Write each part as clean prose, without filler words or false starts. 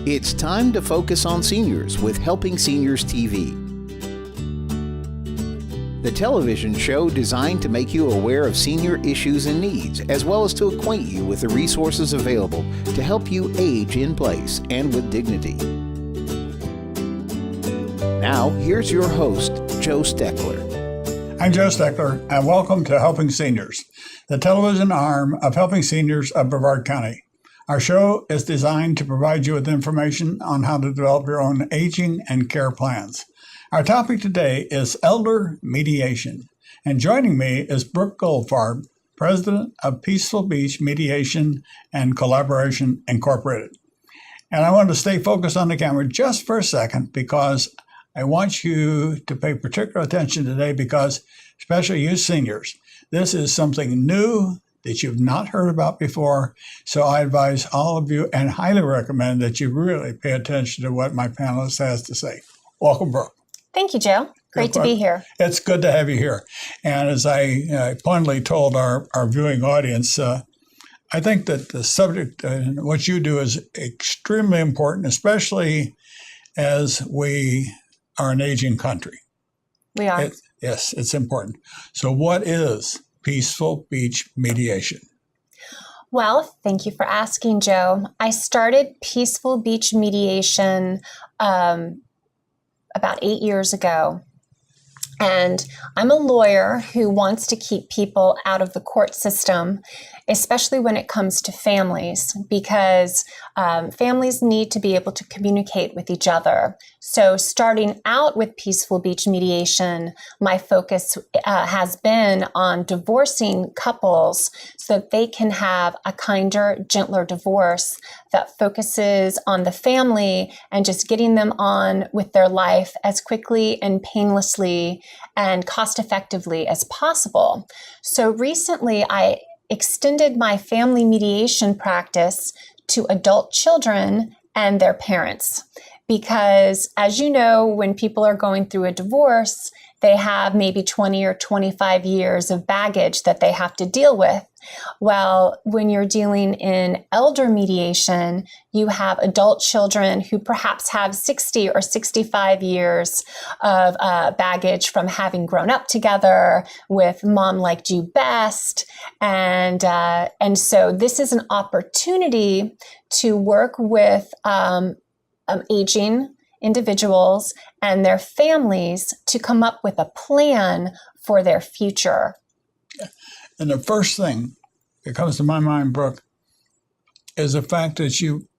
It's time to focus on seniors with Helping Seniors TV. The television show designed to make you aware of senior issues and needs, as well as to acquaint you with the resources available to help you age in place and with dignity. Now, here's your host, Joe Steckler. I'm Joe Steckler, and welcome to Helping Seniors, the television arm of Helping Seniors of Brevard County. Our show is designed to provide you with information on how to develop your own aging and care plans. Our topic today is Elder Mediation, and joining me is Brooke Goldfarb, President of Peaceful Beach Mediation and Collaboration Incorporated. And I want to stay focused on the camera just for a second because I want you to pay particular attention today because, especially you seniors, this is something new that you've not heard about before. So I advise all of you and highly recommend that you really pay attention to what my panelist has to say. Welcome, Brooke. Thank you, Joe. Great to be here. It's good to have you here. And as I pointedly told our viewing audience, I think that the subject and what you do is extremely important, especially as we are an aging country. We are. Yes, it's important. So what is Peaceful Beach Mediation? Well, thank you for asking, Joe. I started Peaceful Beach Mediation about 8 years ago. And I'm a lawyer who wants to keep people out of the court system, especially when it comes to families, because families need to be able to communicate with each other. So starting out with Peaceful Beach Mediation, my focus has been on divorcing couples so that they can have a kinder, gentler divorce that focuses on the family and just getting them on with their life as quickly and painlessly and cost effectively as possible. So recently, I extended my family mediation practice to adult children and their parents. Because as you know, when people are going through a divorce, they have maybe 20 or 25 years of baggage that they have to deal with. Well, when you're dealing in elder mediation, you have adult children who perhaps have 60 or 65 years of baggage from having grown up together with Mom Liked You Best. And so this is an opportunity to work with aging individuals and their families to come up with a plan for their future. And the first thing that comes to my mind, Brooke, is the fact that you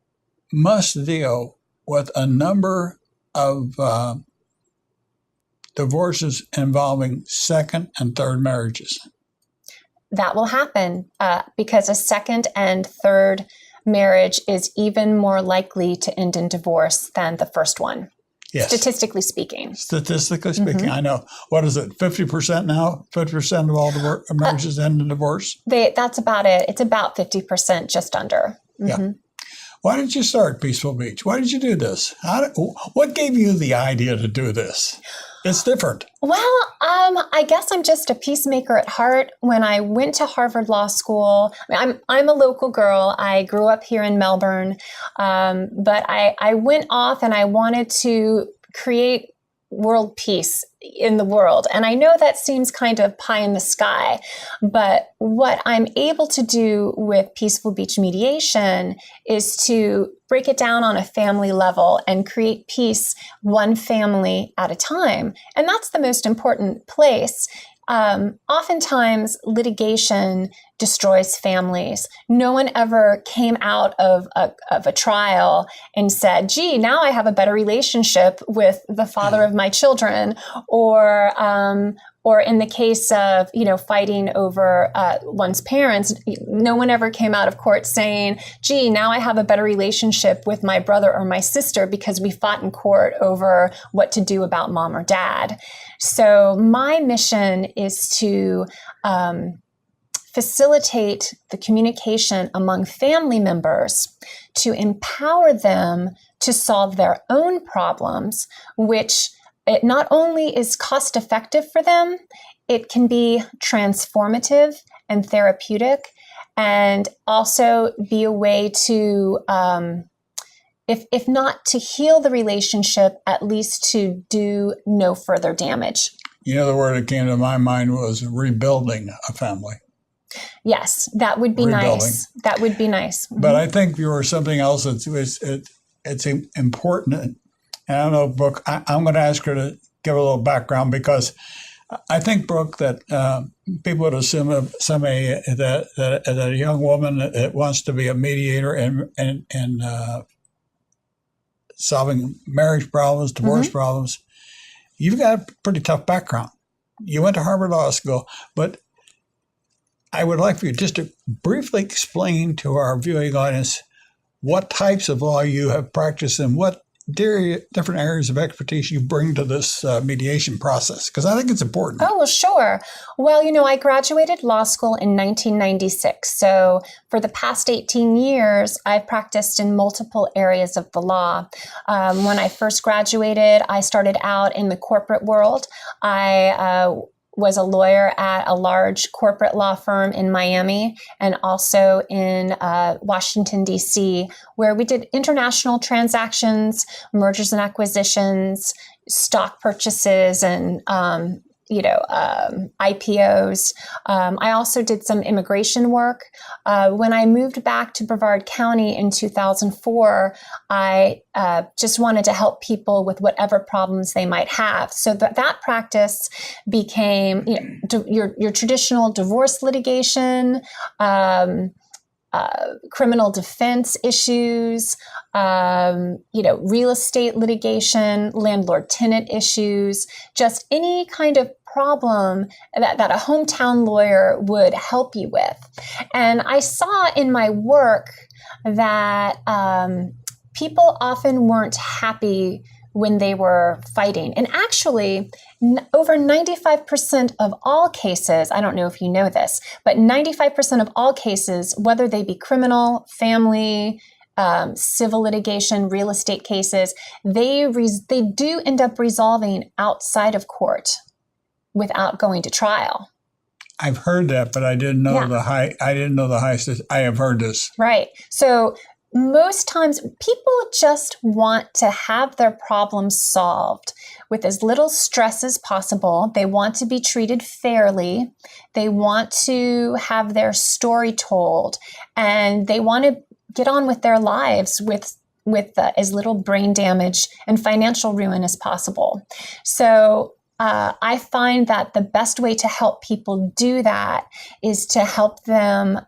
must deal with a number of divorces involving second and third marriages. That will happen because a second and third marriage is even more likely to end in divorce than the first one. Yes. Statistically speaking. Mm-hmm. I know. What is it, 50% now? 50% of all marriages end in divorce? That's about it. It's about 50%, just under. Mm-hmm. Yeah. Why did you start Peaceful Beach? Why did you do this? What gave you the idea to do this? It's different. Well, I guess I'm just a peacemaker at heart. When I went to Harvard Law School, I'm a local girl. I grew up here in Melbourne, but I went off and I wanted to create world peace in the world. And I know that seems kind of pie in the sky, but what I'm able to do with Peaceful Beach Mediation is to break it down on a family level and create peace one family at a time. And that's the most important place. Oftentimes, litigation destroys families. No one ever came out of a trial and said, gee, now I have a better relationship with the father of my children, or in the case of, fighting over one's parents, no one ever came out of court saying, gee, now I have a better relationship with my brother or my sister because we fought in court over what to do about mom or dad. So my mission is to facilitate the communication among family members to empower them to solve their own problems, which it not only is cost effective for them, it can be transformative and therapeutic, and also be a way to if not to heal the relationship, at least to do no further damage. You know, the word that came to my mind was rebuilding a family. Yes, that would be nice. That would be nice. But I think you were something else it's important. And I don't know, Brooke, I'm going to ask her to give a little background, because I think, Brooke, that people would assume that a young woman that wants to be a mediator and solving marriage problems, divorce problems, you've got a pretty tough background. You went to Harvard Law School, but I would like for you just to briefly explain to our viewing audience what types of law you have practiced and what different areas of expertise you bring to this mediation process, because I think it's important. Oh, well, sure. Well, you know, I graduated law school in 1996. So for the past 18 years, I've practiced in multiple areas of the law. When I first graduated, I started out in the corporate world. I was a lawyer at a large corporate law firm in Miami and also in Washington, D.C., where we did international transactions, mergers and acquisitions, stock purchases, and IPOs. I also did some immigration work. When I moved back to Brevard County in 2004, I just wanted to help people with whatever problems they might have. So that practice became your traditional divorce litigation, criminal defense issues, real estate litigation, landlord-tenant issues, just any kind of problem that a hometown lawyer would help you with. And I saw in my work that people often weren't happy when they were fighting. And actually, over 95% of all cases, I don't know if you know this, but 95% of all cases, whether they be criminal, family, civil litigation, real estate cases, they do end up resolving outside of court without going to trial. I've heard that, but I didn't know I have heard this. Right. So most times people just want to have their problems solved with as little stress as possible. They want to be treated fairly. They want to have their story told, and they want to get on with their lives with as little brain damage and financial ruin as possible. So I find that the best way to help people do that is to help them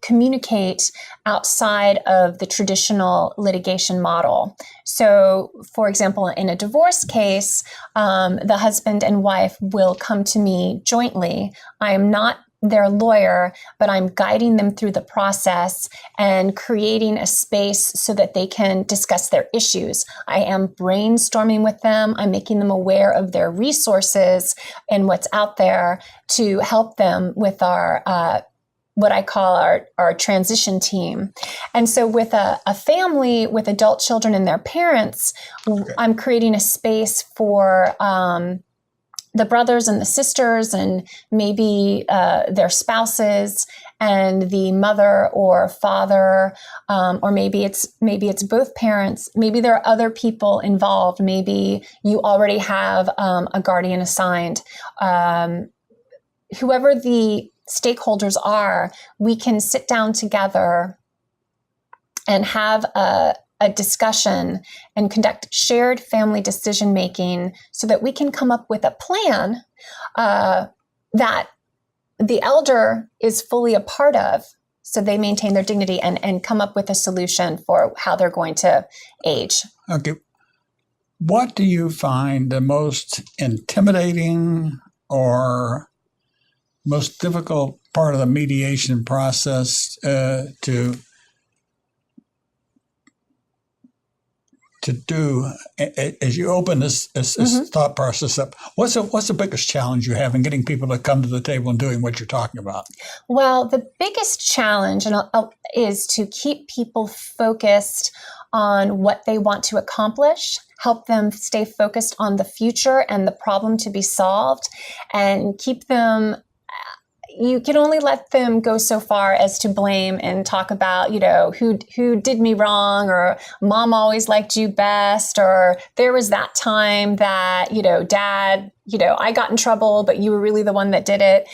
communicate outside of the traditional litigation model. So, for example, in a divorce case, the husband and wife will come to me jointly. I am not their lawyer, but I'm guiding them through the process and creating a space so that they can discuss their issues. I am brainstorming with them. I'm making them aware of their resources and what's out there to help them with our what I call our transition team. And so with a family with adult children and their parents, I'm creating a space for the brothers and the sisters and maybe their spouses and the mother or father, or maybe it's both parents. Maybe there are other people involved. Maybe you already have a guardian assigned. Whoever the stakeholders are, we can sit down together and have a discussion and conduct shared family decision making so that we can come up with a plan that the elder is fully a part of, so they maintain their dignity and come up with a solution for how they're going to age. Okay. What do you find the most intimidating or most difficult part of the mediation process to do as you open this thought process up? What's the biggest challenge you have in getting people to come to the table and doing what you're talking about? Well, the biggest challenge is to keep people focused on what they want to accomplish, help them stay focused on the future and the problem to be solved, and keep them you can only let them go so far as to blame and talk about, who did me wrong, or mom always liked you best, or there was that time that, dad, I got in trouble, but you were really the one that did it.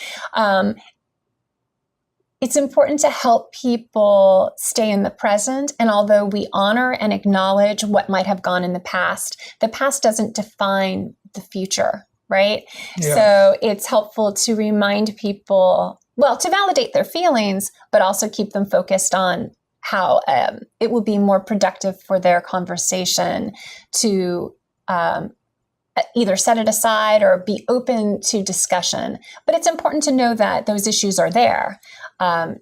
It's important to help people stay in the present. And although we honor and acknowledge what might have gone in the past doesn't define the future, right? Yeah. So it's helpful to remind people, to validate their feelings, but also keep them focused on how it will be more productive for their conversation to either set it aside or be open to discussion. But it's important to know that those issues are there.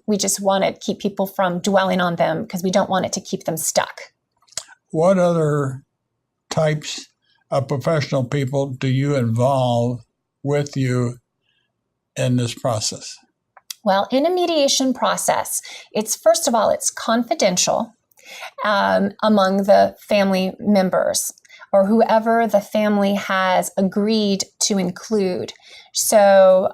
We just want to keep people from dwelling on them because we don't want it to keep them stuck. What other types of professional people do you involve with you in this process? Well, in a mediation process, first of all, it's confidential among the family members or whoever the family has agreed to include. So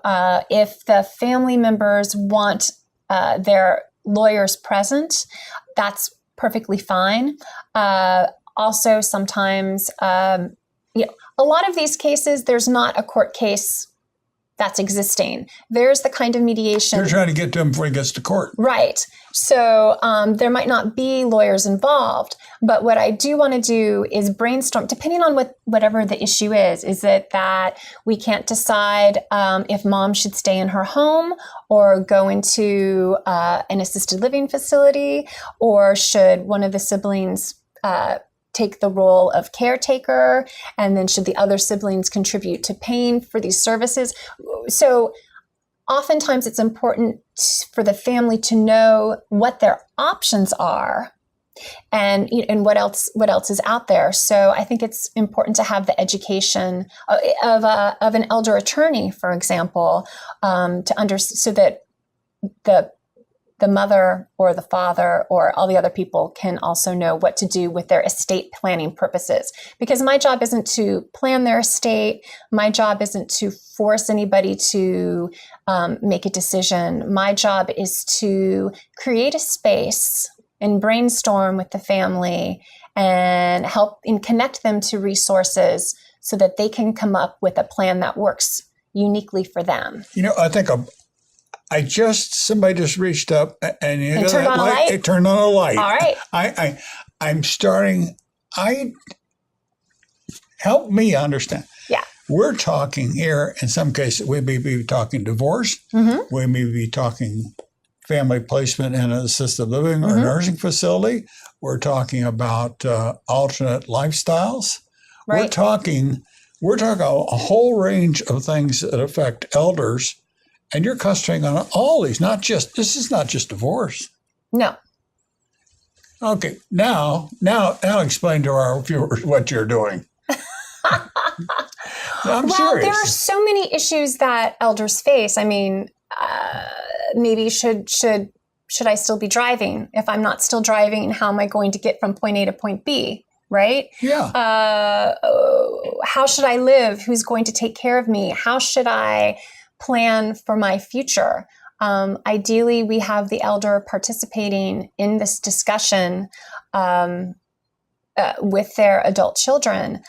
if the family members want their lawyers present, that's perfectly fine. Also, sometimes, a lot of these cases, there's not a court case that's existing. There's the kind of mediation. They're trying to get to him before he gets to court. Right. So there might not be lawyers involved. But what I do want to do is brainstorm, depending on whatever the issue is it that we can't decide if mom should stay in her home or go into an assisted living facility, or should one of the siblings take the role of caretaker, and then should the other siblings contribute to paying for these services. So oftentimes it's important for the family to know what their options are and what else is out there. So I think it's important to have the education of an elder attorney, for example, so that the mother or the father or all the other people can also know what to do with their estate planning purposes. Because my job isn't to plan their estate. My job isn't to force anybody to make a decision. My job is to create a space and brainstorm with the family and help and connect them to resources so that they can come up with a plan that works uniquely for them. I think somebody just reached up and turned on a light? It turned on a light. All right. I'm starting. Help me understand. Yeah. We're talking here, in some cases, we may be talking divorce. Mm-hmm. We may be talking family placement in an assisted living or nursing facility. We're talking about alternate lifestyles. Right. We're talking a whole range of things that affect elders. And you're concentrating on all these, this is not just divorce. No. Okay, now explain to our viewers what you're doing. I'm serious. There are so many issues that elders face. I mean, maybe should I still be driving? If I'm not still driving, how am I going to get from point A to point B? Right? Yeah. How should I live? Who's going to take care of me? How should I plan for my future? Ideally, we have the elder participating in this discussion with their adult children.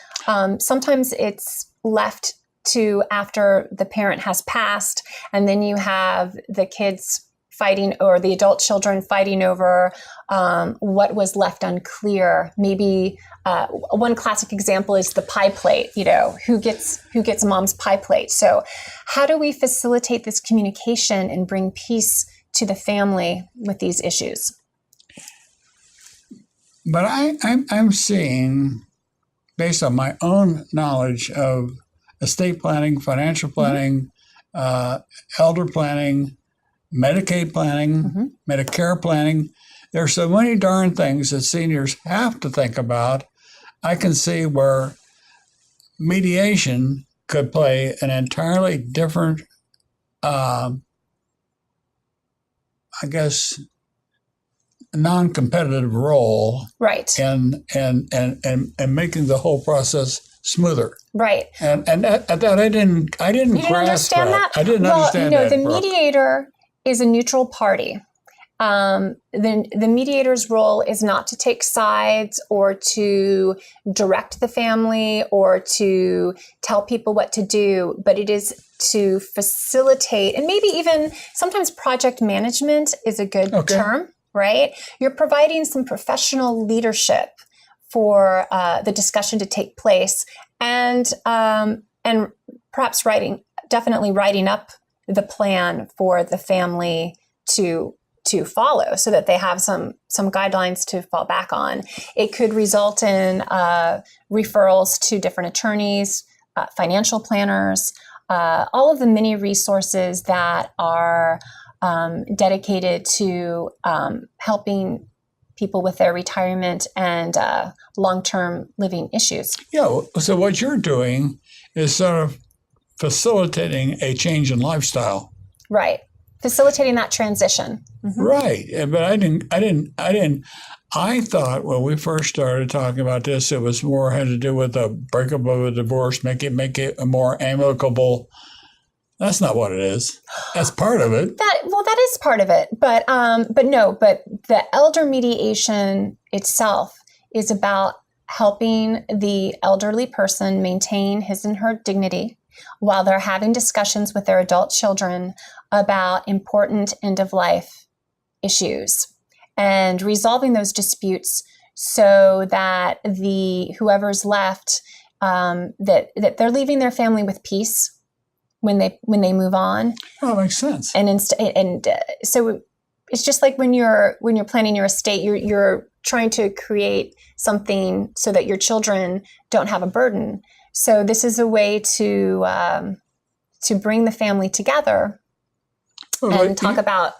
Sometimes it's left to after the parent has passed, and then you have the kids fighting, or the adult children fighting over what was left unclear. Maybe one classic example is the pie plate. Who gets mom's pie plate? So how do we facilitate this communication and bring peace to the family with these issues? But I'm seeing, based on my own knowledge of estate planning, financial planning, elder planning, Medicaid planning, Medicare planning. There's so many darn things that seniors have to think about. I can see where mediation could play an entirely different, non-competitive role, right? And making the whole process smoother. Right. And that I didn't You didn't grasp understand that? I didn't well, understand you know, that. the Brooke. mediator is a neutral party. The mediator's role is not to take sides or to direct the family or to tell people what to do, but it is to facilitate, and maybe even sometimes project management is a good term, right? You're providing some professional leadership for the discussion to take place, and perhaps definitely writing up the plan for the family to follow, so that they have some guidelines to fall back on. It could result in referrals to different attorneys, financial planners, all of the many resources that are dedicated to helping people with their retirement and long-term living issues. Yeah. So what you're doing is sort of facilitating a change in lifestyle. Right. Facilitating that transition. Mm-hmm. Right. But I thought when we first started talking about this, it was more had to do with a breakup of a divorce, make it a more amicable. That's not what it is. That's part of it. That is part of it. But the elder mediation itself is about helping the elderly person maintain his and her dignity while they're having discussions with their adult children about important end-of-life issues and resolving those disputes so that whoever's left, that they're leaving their family with peace when they move on. Oh, that makes sense. So it's just like when you're planning your estate, you're trying to create something so that your children don't have a burden. So this is a way to bring the family together and talk about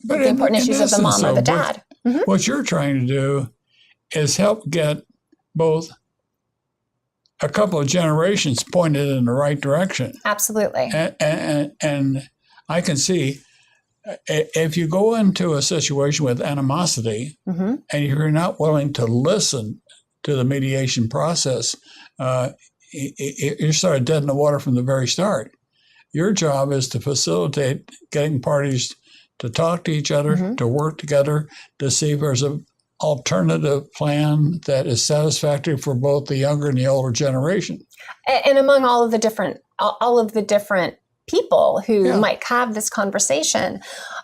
the important issues of the mom or the dad. What you're trying to do is help get both a couple of generations pointed in the right direction. Absolutely. And I can see if you go into a situation with animosity and you're not willing to listen to the mediation process, you're sort of dead in the water from the very start. Your job is to facilitate getting parties to talk to each other, to work together, to see if there's an alternative plan that is satisfactory for both the younger and the older generation. And among all of the different people who might have this conversation,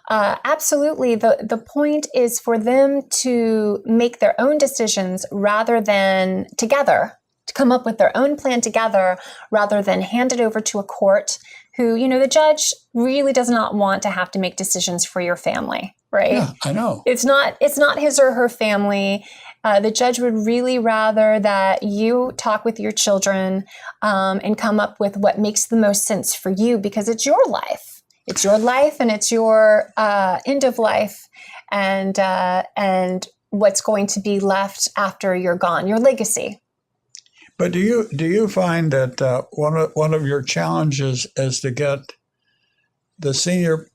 absolutely. The point is for them to make their own decisions rather than together, to come up with their own plan together rather than hand it over to a court who, the judge really does not want to have to make decisions for your family, right? Yeah, I know. It's not his or her family. The judge would really rather that you talk with your children and come up with what makes the most sense for you, because it's your life. It's your life, and it's your end of life, and what's going to be left after you're gone, your legacy. But do you find that one of your challenges is to get the senior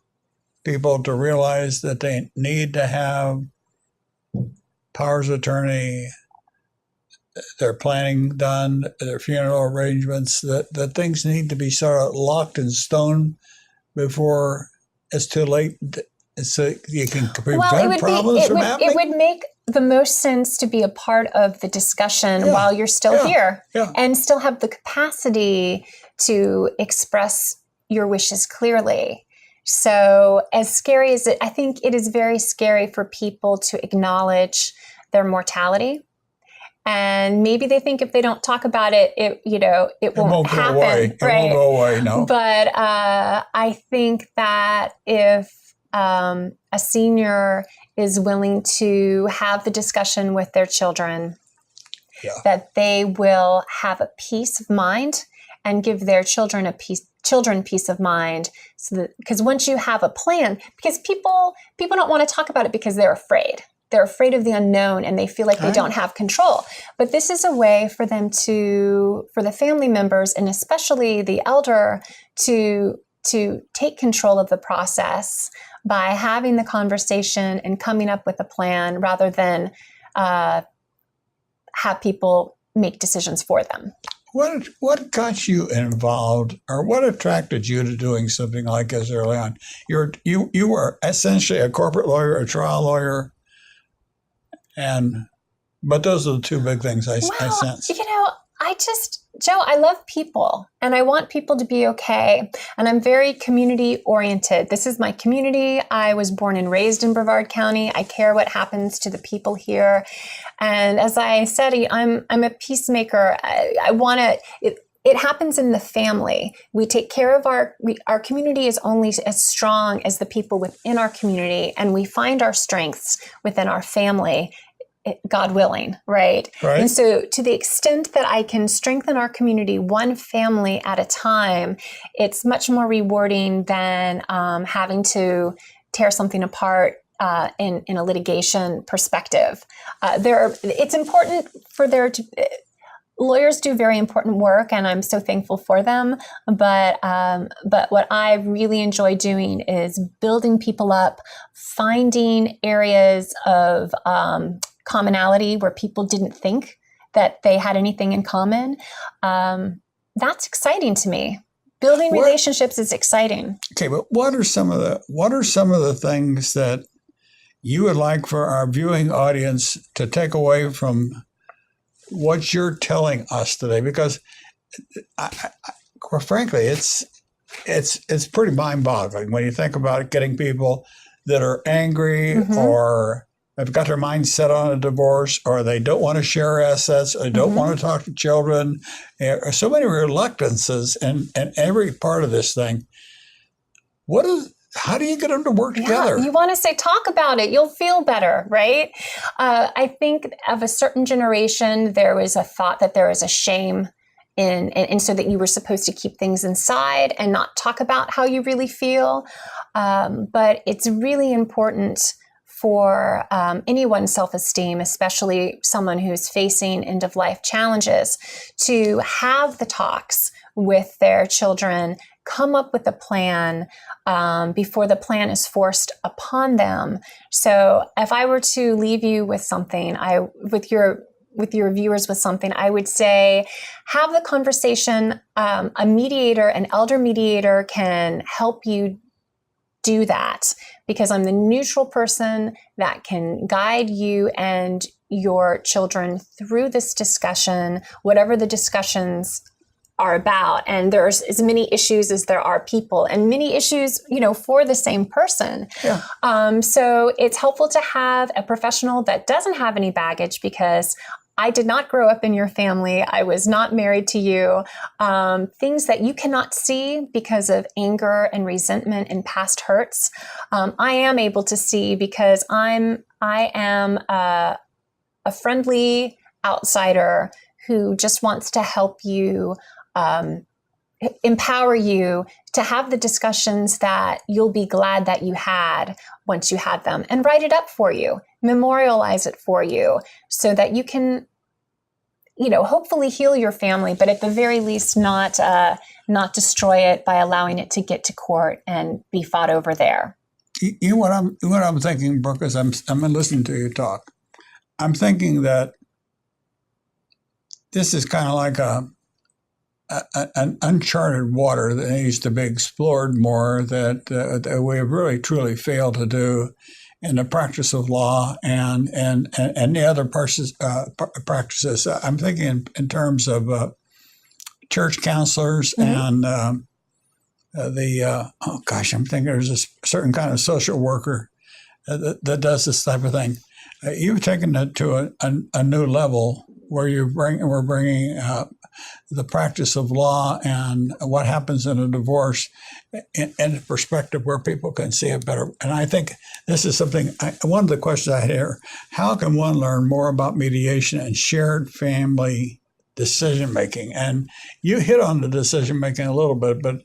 people to realize that they need to have powers of attorney, their planning done, their funeral arrangements, that things need to be sort of locked in stone before it's too late, so you can prevent problems from happening? It would make the most sense to be a part of the discussion while you're still here and still have the capacity to express your wishes clearly. So as scary as I think it is very scary for people to acknowledge their mortality. And maybe they think if they don't talk about it, it won't happen. Go away. Right? It won't go away, no. But I think that if a senior is willing to have the discussion with their children, that they will have a peace of mind and give their children peace of mind. So that, because once you have a plan, because people don't want to talk about it because they're afraid. They're afraid of the unknown and they feel like they don't have control. But this is a way for them for the family members and especially the elder to take control of the process by having the conversation and coming up with a plan rather than have people make decisions for them. what got you involved, or what attracted you to doing something like this early on? You were essentially a corporate lawyer, a trial lawyer, but those are the two big things I sense. Joe, I love people and I want people to be okay. And I'm very community oriented. This is my community. I was born and raised in Brevard County. I care what happens to the people here. And as I said, I'm a peacemaker. I want to, it happens in the family. We take care of our community is only as strong as the people within our community. And we find our strengths within our family, God willing, right? And so to the extent that I can strengthen our community one family at a time, it's much more rewarding than having to tear something apart in a litigation perspective. It's important for lawyers do very important work, and I'm so thankful for them. But what I really enjoy doing is building people up, finding areas of commonality where people didn't think that they had anything in common. That's exciting to me. Building relationships is exciting. Okay, but what are some of the things that you would like for our viewing audience to take away from what you're telling us today? Because quite frankly, it's pretty mind-boggling when you think about getting people that are angry or have got their mind set on a divorce, or they don't want to share assets, or they don't want to talk to children. There are so many reluctances in every part of this thing. How do you get them to work together? You want to say, talk about it. You'll feel better, right? I think of a certain generation, there was a thought that there is a shame and so that you were supposed to keep things inside and not talk about how you really feel. But it's really important for anyone's self-esteem, especially someone who's facing end-of-life challenges, to have the talks with their children, come up with a plan before the plan is forced upon them. So if I were to leave you with something, with your viewers with something, I would say, have the conversation. A mediator, an elder mediator, can help you do that, because I'm the neutral person that can guide you and your children through this discussion, whatever the discussions are about. And there's as many issues as there are people, and many issues, for the same person. Yeah. So it's helpful to have a professional that doesn't have any baggage, because I did not grow up in your family. I was not married to you. Things that you cannot see because of anger and resentment and past hurts, I am able to see, because I am a friendly outsider who just wants to help you, empower you to have the discussions that you'll be glad that you had once you had them, and write it up for you, memorialize it for you, so that you can, hopefully heal your family, but at the very least not destroy it by allowing it to get to court and be fought over there. You know what I'm thinking, Brooke, as I'm listening to you talk. I'm thinking that this is kind of like an uncharted water that needs to be explored more, that we have really truly failed to do in the practice of law and the other practices. I'm thinking in terms of church counselors and I'm thinking there's a certain kind of social worker that does this type of thing. You've taken it to a new level where we're bringing the practice of law and what happens in a divorce in a perspective where people can see it better. And I think this is something, one of the questions I hear, how can one learn more about mediation and shared family decision-making? And you hit on the decision-making a little bit, but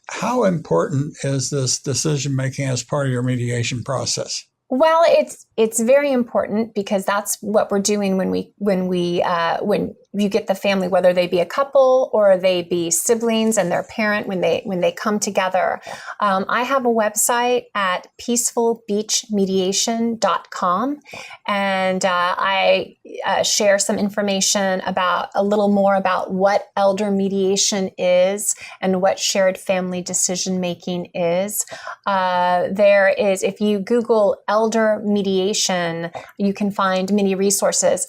how important is this decision-making as part of your mediation process? Well, it's very important, because that's what we're doing when you get the family, whether they be a couple or they be siblings and their parent when they come together. I have a website at peacefulbeachmediation.com, and I share some information about a little more about what elder mediation is and what shared family decision making is. There is, if you Google elder mediation, you can find many resources.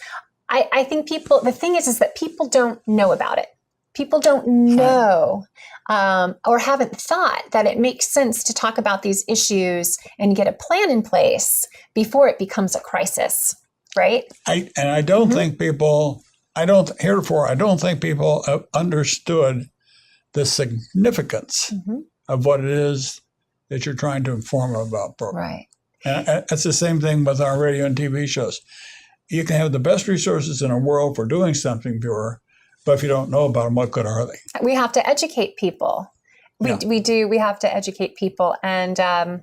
I think the thing is that people don't know about it. People don't know or haven't thought that it makes sense to talk about these issues and get a plan in place before it becomes a crisis, right? I don't think people, I don't think people have understood the significance of what it is that you're trying to inform them about program. Right. And it's the same thing with our radio and TV shows. You can have the best resources in the world for doing something, viewer, but if you don't know about them, what good are they? We have to educate people. We have to educate people. And I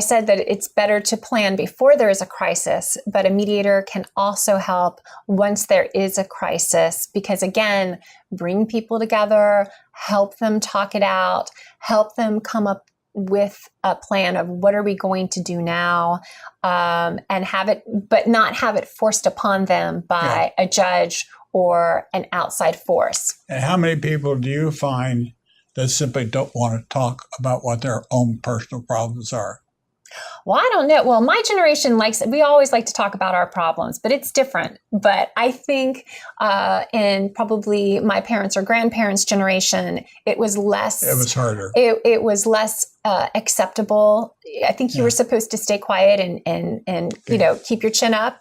said that it's better to plan before there is a crisis, but a mediator can also help once there is a crisis, because again, bring people together, help them talk it out, help them come up with a plan of what are we going to do now, and not have it forced upon them by a judge or an outside force. And how many people do you find that simply don't want to talk about what their own personal problems are? Well, I don't know. Well, my generation we always like to talk about our problems, but it's different. But I think in probably my parents' or grandparents' generation, it was less. It was harder. It was less acceptable. I think you were supposed to stay quiet and keep your chin up.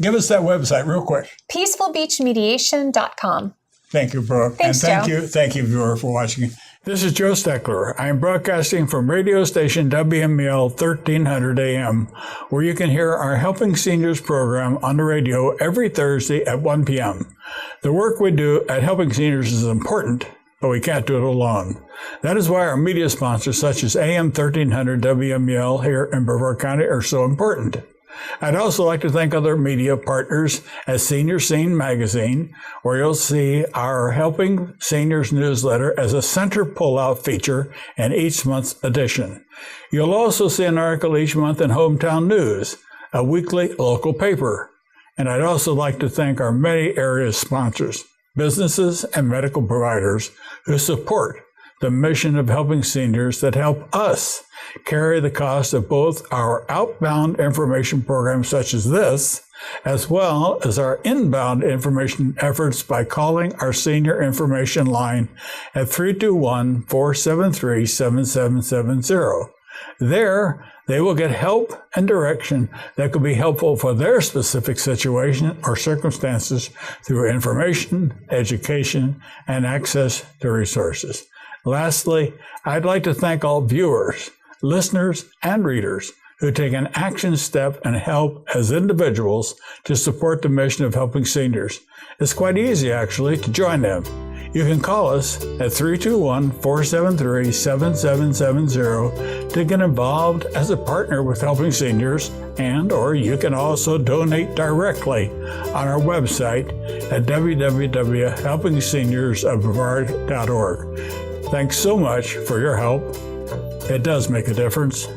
Give us that website real quick. peacefulbeachmediation.com. Thank you, Brooke. Thanks, and Joe. Thank you, viewer, for watching. This is Joe Steckler. I am broadcasting from radio station WMEL 1300 AM, where you can hear our Helping Seniors program on the radio every Thursday at 1 p.m. The work we do at Helping Seniors is important, but we can't do it alone. That is why our media sponsors, such as AM 1300 WMEL here in Brevard County, are so important. I'd also like to thank other media partners as Senior Scene magazine, where you'll see our Helping Seniors newsletter as a center pullout feature in each month's edition. You'll also see an article each month in Hometown News, a weekly local paper. And I'd also like to thank our many area sponsors, businesses and medical providers who support the mission of helping seniors, that help us carry the cost of both our outbound information programs such as this, as well as our inbound information efforts by calling our senior information line at 321-473-7770. There, they will get help and direction that could be helpful for their specific situation or circumstances through information, education, and access to resources. Lastly, I'd like to thank all viewers, listeners, and readers who take an action step and help as individuals to support the mission of helping seniors. It's quite easy, actually, to join them. You can call us at 321-473-7770 to get involved as a partner with Helping Seniors, or you can also donate directly on our website at www.helpingseniors.org. Thanks so much for your help. It does make a difference.